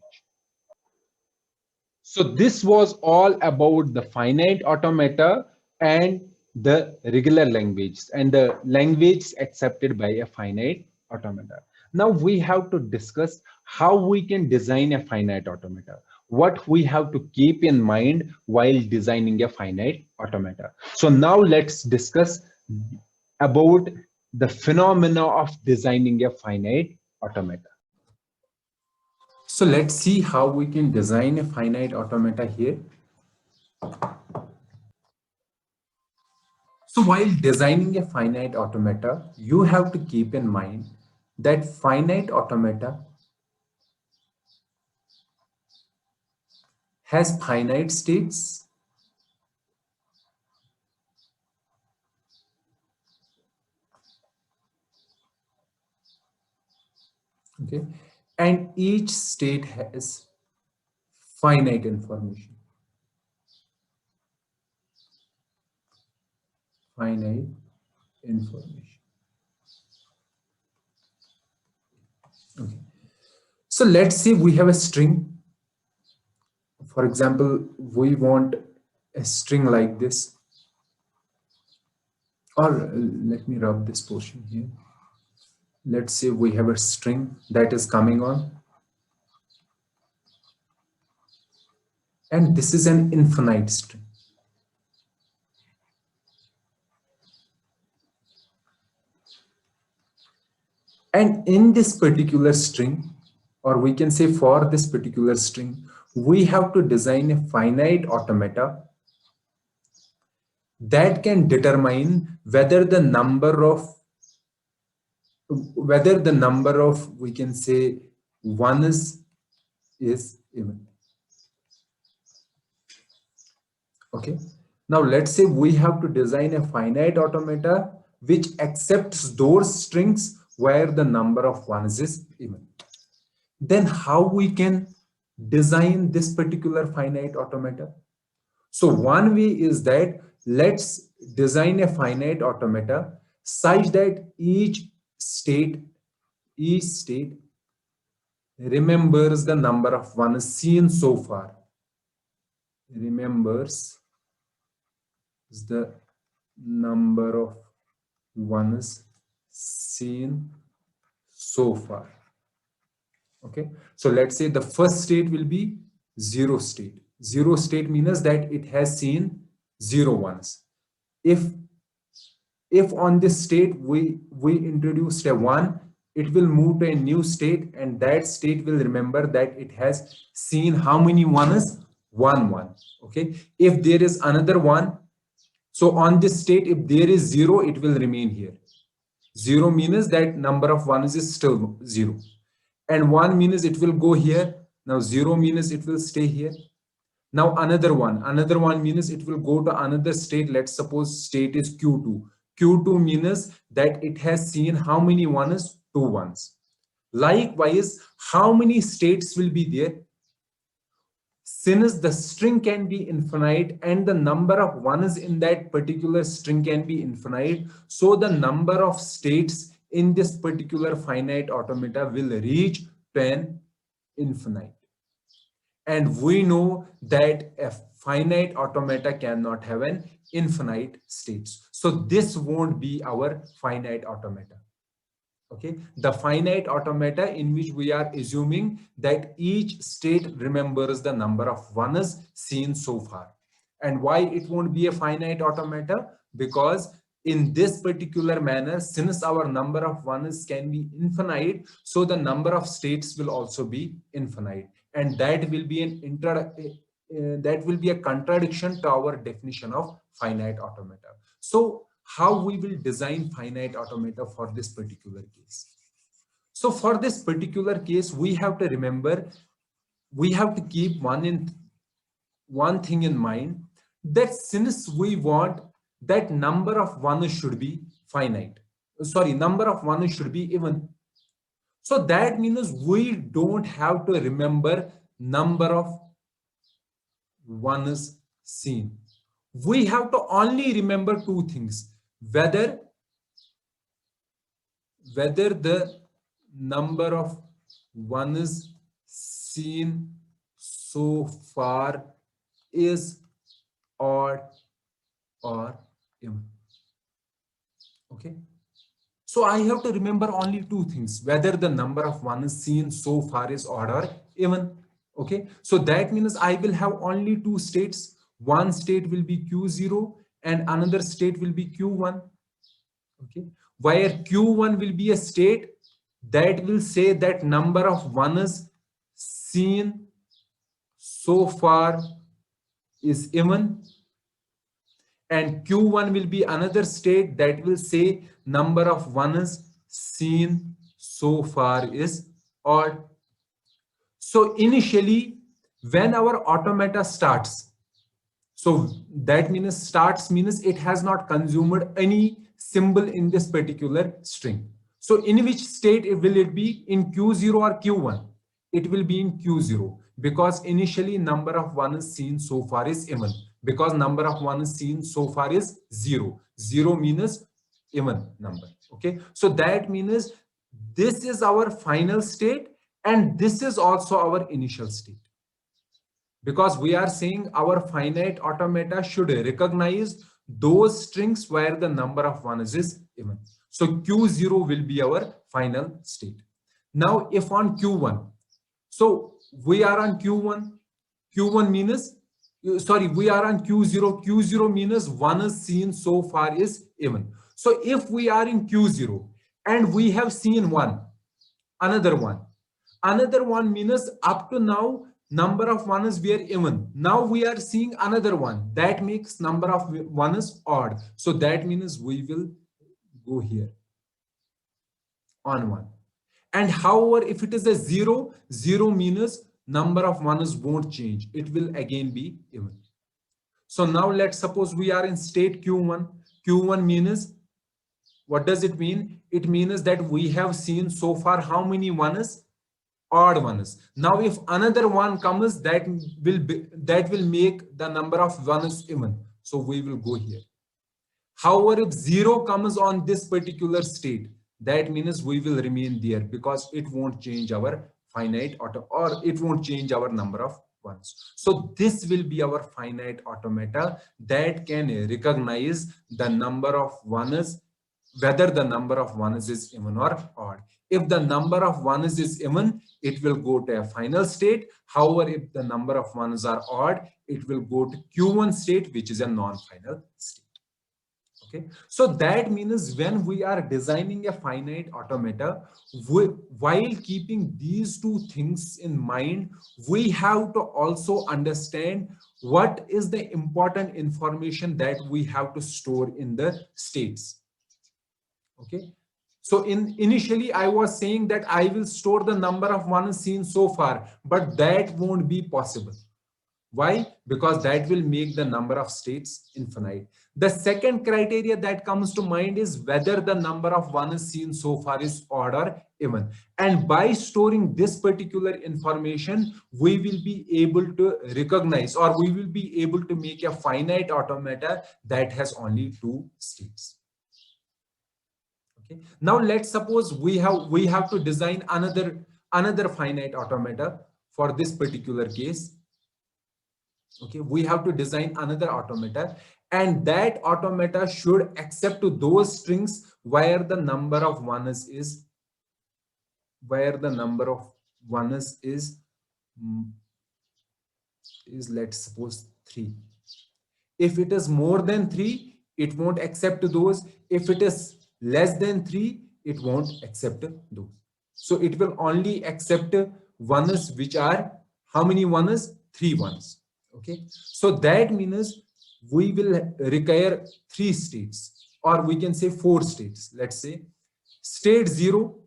So this was all about the finite automata and the regular language and the language accepted by a finite automata. Now we have to discuss how we can design a finite automata, what we have to keep in mind while designing a finite automata. So now let's discuss about the phenomena of designing a finite automata. So let's see how we can design a finite automata here. So while designing a finite automata, you have to keep in mind that finite automata has finite states okay, and each state has finite information. Finite information. Okay. So let's say we have a string. For example, we want a string like this. Or let me rub this portion here. Let's say we have a string that is coming on. and this is an infinite string. And in this particular string, or we can say for this particular string, we have to design a finite automata that can determine whether the number of we can say ones is even. Okay, now let's say we have to design a finite automata which accepts those strings where the number of ones is even. Then how we can design this particular finite automata? So one way is that let's design a finite automata such that each state remembers the number of ones seen so far. Remembers the number of ones seen so far. Okay, so let's say the first state will be zero state. Zero state means that it has seen zero ones. If on this state we introduced a one, it will move to a new state, and that state will remember that it has seen how many ones? One. Okay, if there is another one, so on this state, if there is zero, it will remain here. Zero means that number of ones is still zero, and one means it will go here. Now zero means it will stay here. Now another one means it will go to another state. Let's suppose state is Q2. Q2 means that it has seen how many ones? Two ones. Likewise, how many states will be there? Since the string can be infinite and the number of ones in that particular string can be infinite, so the number of states in this particular finite automata will reach 10 infinite. And we know that a finite automata cannot have an infinite states. So this won't be our finite automata. Okay, the finite automata in which we are assuming that each state remembers the number of ones seen so far. And why it won't be a finite automata? Because in this particular manner, since our number of ones can be infinite, so the number of states will also be infinite, and that will be that will be a contradiction to our definition of finite automata. So how we will design finite automata for this particular case? So for this particular case, we have to remember, we have to keep one thing in mind, that since we want that number of ones should be finite, sorry, number of ones should be even. So that means we don't have to remember number of ones seen. We have to only remember two things: whether the number of ones seen so far is odd or even. Okay, so I have to remember only two things: whether the number of ones seen so far is odd or even. Okay, so that means I will have only two states. One state will be Q0 and another state will be Q1. Okay, where Q1 will be a state that will say that number of ones seen so far is even, and Q1 will be another state that will say number of ones seen so far is odd. So initially, when our automata starts, so that means starts means it has not consumed any symbol in this particular string. So in which state will it be? In Q0 or Q1? It will be in Q0, because initially number of ones seen so far is even, because number of ones seen so far is 0. 0 means even number. Okay, so that means this is our final state and this is also our initial state, because we are saying our finite automata should recognize those strings where the number of ones is even. So Q0 will be our final state. Now if on Q1, so we are on Q1. Q1 means sorry, we are on Q0. Q0 means one is seen so far is even. So if we are in Q0 and we have seen one, another one means up to now number of ones were even. Now we are seeing another one, that makes number of one is odd. So that means we will go here on one. And however, if it is a zero, zero means number of ones won't change, it will again be even. So now let's suppose we are in state Q1. Q1 means, what does it mean? It means that we have seen so far how many ones? Odd ones. Now if another one comes, that will make the number of ones even. So we will go here. However, if zero comes on this particular state, that means we will remain there because it won't change our finite or it won't change our number of ones. So this will be our finite automata that can recognize the number of ones, whether the number of ones is even or odd. If the number of ones is even, it will go to a final state. However, if the number of ones are odd, it will go to Q1 state, which is a non-final state. Okay, so that means when we are designing a finite automata, while keeping these two things in mind, we have to also understand what is the important information that we have to store in the states. Okay, so initially I was saying that I will store the number of ones seen so far, but that won't be possible. Why? Because that will make the number of states infinite. The second criteria that comes to mind is whether the number of ones seen so far is odd or even. And by storing this particular information, we will be able to recognize, or we will be able to make a finite automata that has only two states. Okay. Now let's suppose we have to design another finite automata for this particular case. Okay, we have to design another automata, and that automata should accept those strings where the number of ones is let's suppose 3. If it is more than 3, it won't accept those. If it is less than 3, it won't accept those. So it will only accept ones which are how many ones? 3 ones. Okay, so that means we will require 3 states, or we can say 4 states. Let's say state 0.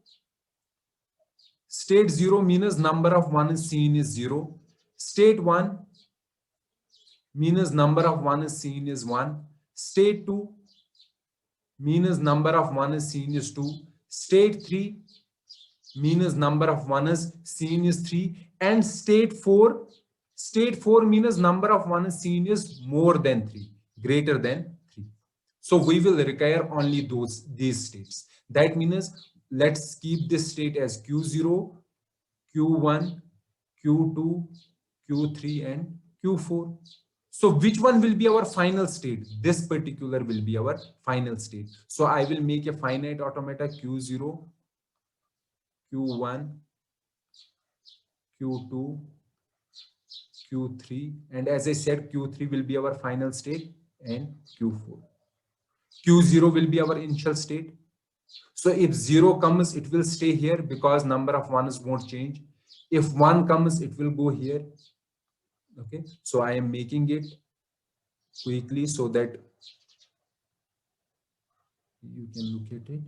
State 0 means number of ones seen is 0. State 1 means number of ones seen is 1. State 2 means number of ones seen is 2. State 3 means number of ones seen is 3. And state 4 means number of ones seen is more than 3, greater than 3. So we will require only these states. That means let's keep this state as Q0, Q1, Q2, Q3, and Q4. So which one will be our final state? This particular will be our final state. So I will make a finite automata Q0, Q1, Q2, Q3, and as I said, Q3 will be our final state, and Q4. Q0 will be our initial state. So if 0 comes, it will stay here because number of ones won't change. If 1 comes, it will go here. Okay, so I am making it quickly so that you can look at it.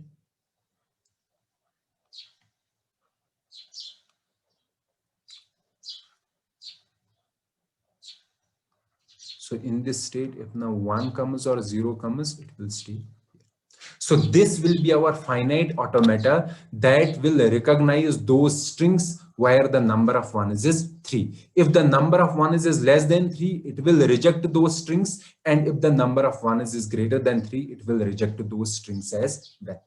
So in this state, if now 1 comes or 0 comes, it will stay. So this will be our finite automata that will recognize those strings where the number of ones is 3. If the number of ones is less than 3, it will reject those strings. And if the number of ones is greater than 3, it will reject those strings as well.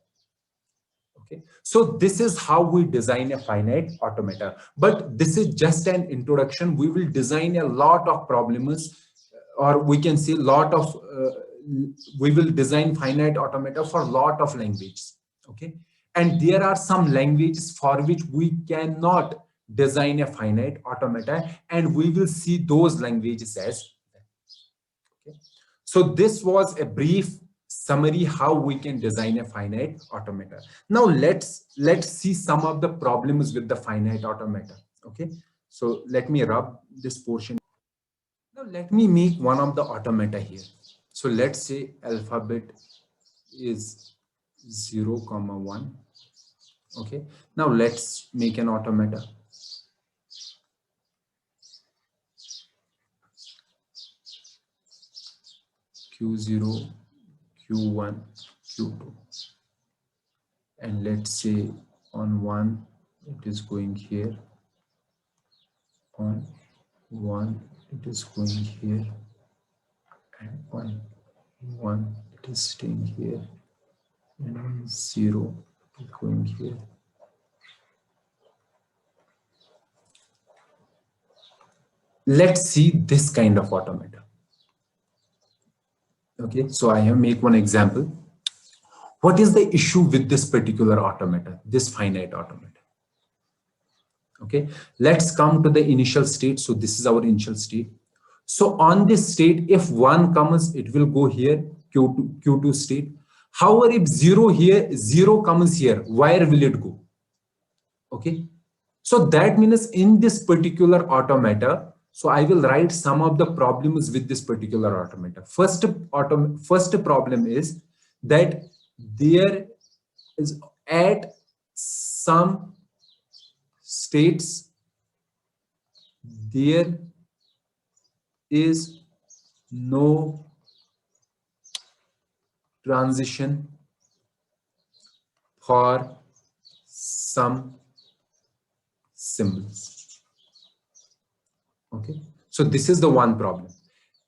Okay, so this is how we design a finite automata. But this is just an introduction. We will design a lot of problems, or we can say we will design finite automata for a lot of languages. Okay, and there are some languages for which we cannot design a finite automata, and we will see those languages as well. So this was a brief summary how we can design a finite automata. Now let's see some of the problems with the finite automata. Okay, so let me rub this portion. Now let me make one of the automata here. So let's say alphabet is 0, 1. Okay, now let's make an automata. Q0, Q1, Q2. And let's say on 1 it is going here, on 1 it is going here, and on 1 it is staying here, and on 0 it is going here. Let's see this kind of automata. Okay, so I have make one example. What is the issue with this particular automata, this finite automata? Okay, let's come to the initial state. So this is our initial state. So on this state, if 1 comes, it will go here, Q2 state. However, if 0 here, 0 comes here, where will it go? Okay, so that means in this particular automata, so I will write some of the problems with this particular automata. First problem is that there is at some states there is no transition for some symbols. Okay, so this is the one problem.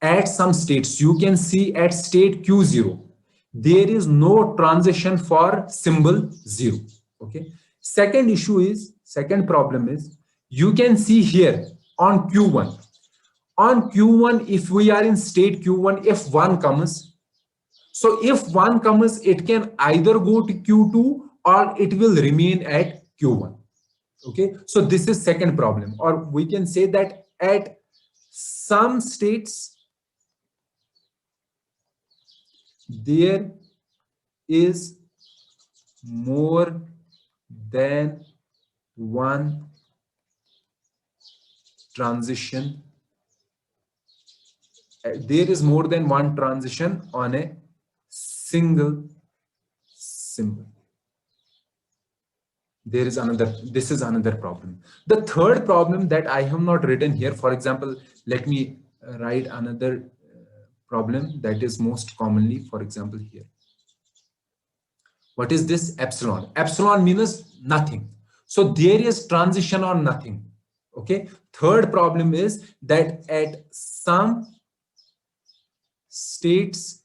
At some states, you can see at state Q0, there is no transition for symbol 0. Okay, second problem is, you can see here on Q1. On Q1, if we are in state Q1, if 1 comes, so if 1 comes, it can either go to Q2 or it will remain at Q1. Okay, so this is second problem, or we can say that at some states there is more than one transition. There is more than one transition on a single symbol. This is another problem. The third problem that I have not written here, for example, let me write another problem that is most commonly, for example, here. What is this? Epsilon. Epsilon means nothing. So there is transition on nothing. Okay. Third problem is that at some states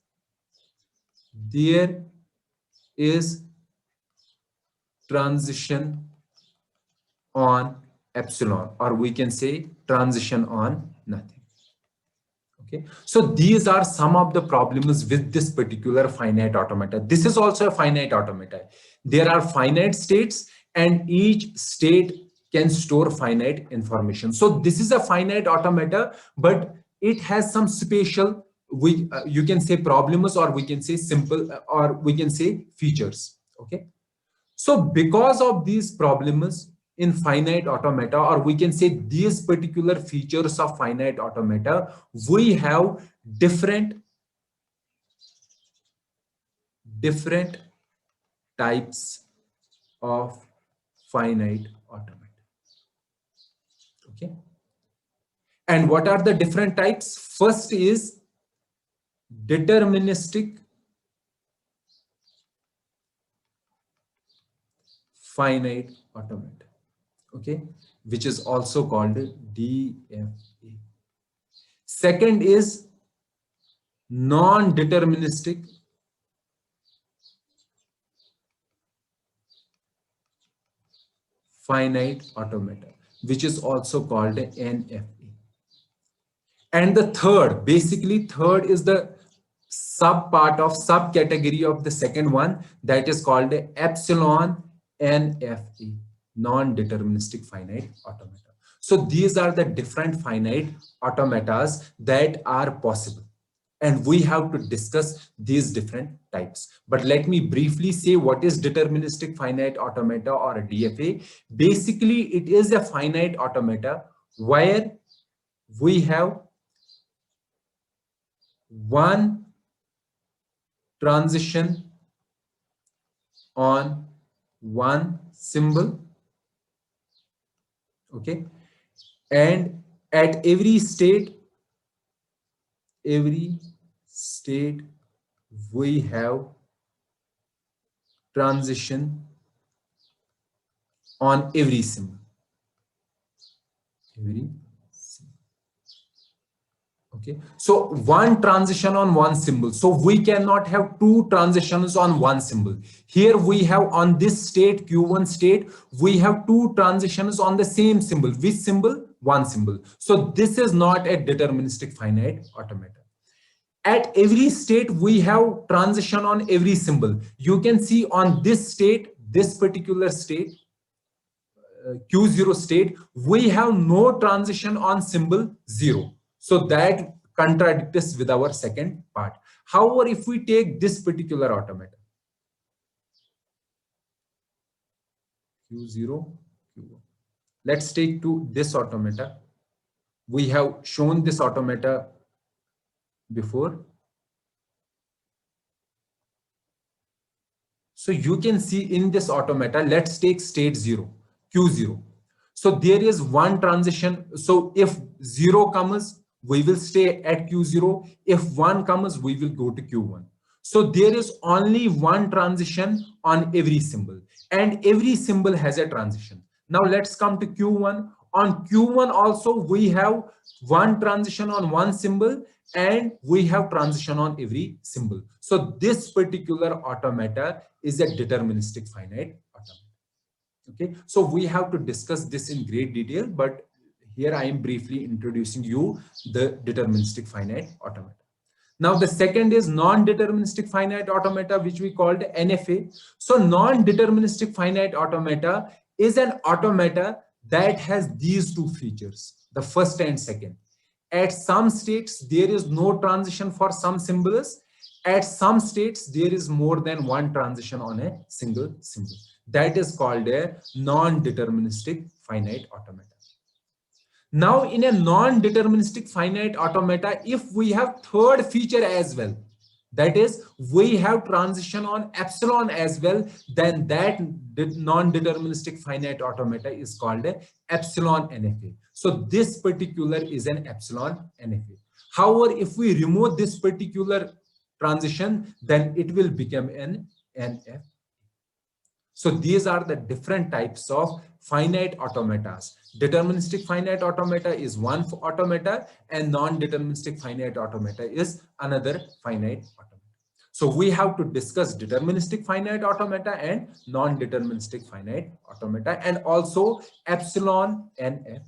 there is transition on epsilon, or we can say transition on nothing. Okay, so these are some of the problems with this particular finite automata. This is also a finite automata. There are finite states and each state can store finite information. So this is a finite automata, but it has some special, you can say problems, or we can say simple, or we can say features. Okay, so because of these problems in finite automata, or we can say these particular features of finite automata, we have different types of finite automata. Okay, and what are the different types? First is deterministic finite automata. Okay, which is also called DFA. Second is non-deterministic finite automata, which is also called NFA. And the third is the subcategory of the second one, that is called epsilon NFA, non-deterministic finite automata. So these are the different finite automatas that are possible. And we have to discuss these different types. But let me briefly say what is deterministic finite automata or a DFA. Basically, it is a finite automata where we have one transition on one symbol, okay, and at every state we have transition on every symbol. Okay, so one transition on one symbol. So we cannot have two transitions on one symbol. Here we have on this state, Q1 state, we have two transitions on the same symbol. Which symbol? One symbol. So this is not a deterministic finite automata. At every state, we have transition on every symbol. You can see on this state, this particular state, Q0 state, we have no transition on symbol 0. So that contradicts with our second part. However, if we take this particular automata, Q0, Q1. Let's take to this automata. We have shown this automata before. So you can see in this automata, let's take state 0, Q0. So there is one transition. So if 0 comes, we will stay at Q0. If 1 comes, we will go to Q1. So there is only one transition on every symbol, and every symbol has a transition. Now let's come to Q1. On Q1 also, we have one transition on one symbol, and we have transition on every symbol. So this particular automata is a deterministic finite automata. Okay, so we have to discuss this in great detail, but here I am briefly introducing you the deterministic finite automata. Now the second is non-deterministic finite automata, which we called NFA. So non-deterministic finite automata is an automata that has these two features, the first and second. At some states, there is no transition for some symbols. At some states, there is more than one transition on a single symbol. That is called a non-deterministic finite automata. Now, in a non-deterministic finite automata, if we have third feature as well, that is, we have transition on epsilon as well, then that non-deterministic finite automata is called a epsilon NFA. So this particular is an epsilon NFA. However, if we remove this particular transition, then it will become an NF. So these are the different types of finite automatas. Deterministic finite automata is one automata, and non-deterministic finite automata is another finite automata. So we have to discuss deterministic finite automata and non-deterministic finite automata, and also epsilon NF.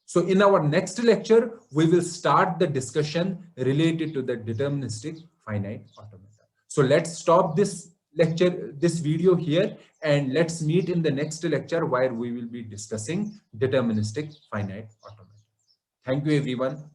So in our next lecture, we will start the discussion related to the deterministic finite automata. So let's stop this lecture, this video here, and let's meet in the next lecture where we will be discussing deterministic finite automata. Thank you, everyone.